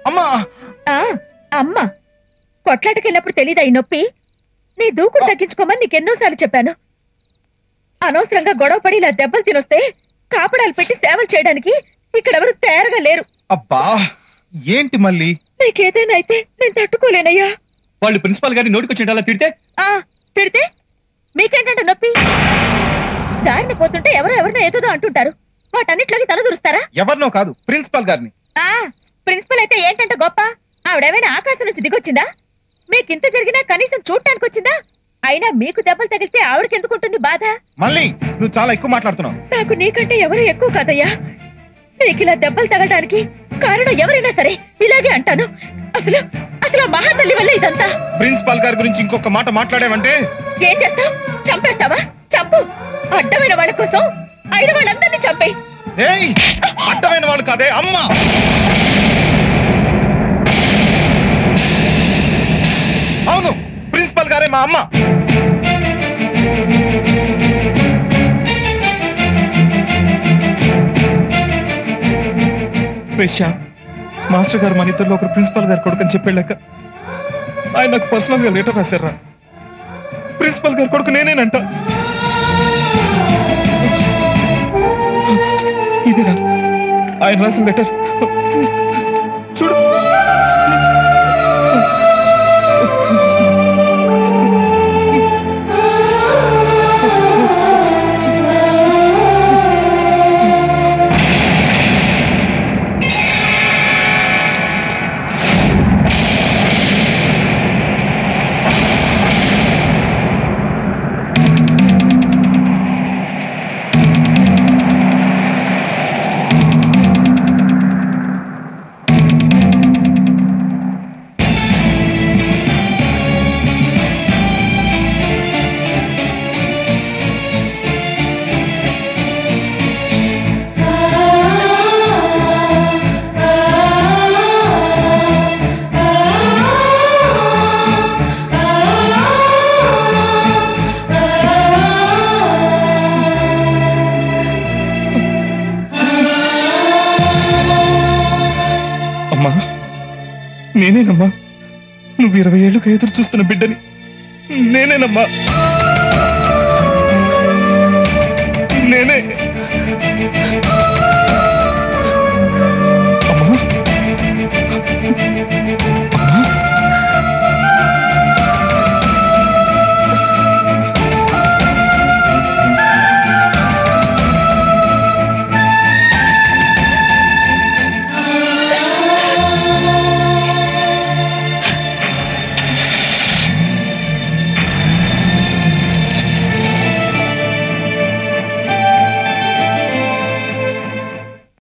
అమ్మా అమ్మ కొట్లాటకెళ్ళినప్పుడు తెలీదా ఈ నొప్పి? నీ దూకుడు తగ్గించుకోమని నీకెన్నోసార్లు చెప్పాను. అనవసరంగా గొడవపడి ఇలా దెబ్బలు తినొస్తే కాపడాలు పెట్టి సేవలు చేయడానికి ఇక్కడెవరు తయారుగా లేరు. అబ్బా ఏంటి మళ్ళీ? నీకేదైనా అయితే నేను తట్టుకోలేనయ్యా. వాళ్ళు ప్రిన్సిపాల్ గారిని నోటికొచ్చేటలా తిడితే తిడితే మీకేంటంటే నొప్పి? దారిని పోతుంటే ఎవరినో ఏదో అంటుంటారు. వాటన్నిట్లోకి తలదూరుస్తారా? ఎవరినో కాదు, ప్రిన్సిపాల్ గారిని. ప్రిన్సిపల్ అయితే ఏంటంటే గొప్ప? ఆవిడేమైనా ఆకాశం నుంచి దిగొచ్చిందా? మీకింత జరిగినా కనీసం చూడటానికి వచ్చిందా? అయినా మీకు దెబ్బలు తగిలితే ఆవిడకి ఎందుకుంటుంది బాధ? మళ్ళీ నువ్వు చాలా ఎక్కువ మాట్లాడుతున్నావు. నాకు నీకంటే ఎవరు ఎక్కువ కాదయ్యా. నీకు ఇలా దెబ్బలు తగలడానికి కారణం ఎవరైనా సరే ఇలాగే అంటాను. అసలు అసలు మహాతల్లి వల్ల ఇదంతా. ప్రిన్సిపాల్ గారి గురించి ఇంకొక మాట మాట్లాడేవంటే ఏం చేస్తావు? చంపేస్తావా? చంపు. అడ్డమైన వాళ్ళ కోసం అయిన వాళ్ళందరినీ చంపే. అడ్డమైన వాళ్ళు కాదే అమ్మ. అవును, ప్రిన్సిపాల్ గారే మా అమ్మ. మాస్టర్ గారు మన ఇద్దరులో ఒకరు ప్రిన్సిపాల్ గారు కొడుకు అని చెప్పాక ఆయన నాకు పర్సనల్ గా లెటర్ రాశారా? ప్రిన్సిపాల్ గారు కొడుకు నేనేనంట. ఇదేనా ఆయన రాసిన లెటర్? చూడు. నేనేనమ్మా నువ్వు 20 ఏళ్ళుగా ఎదురు చూస్తున్న బిడ్డని. నేనేనమ్మా, నేనే.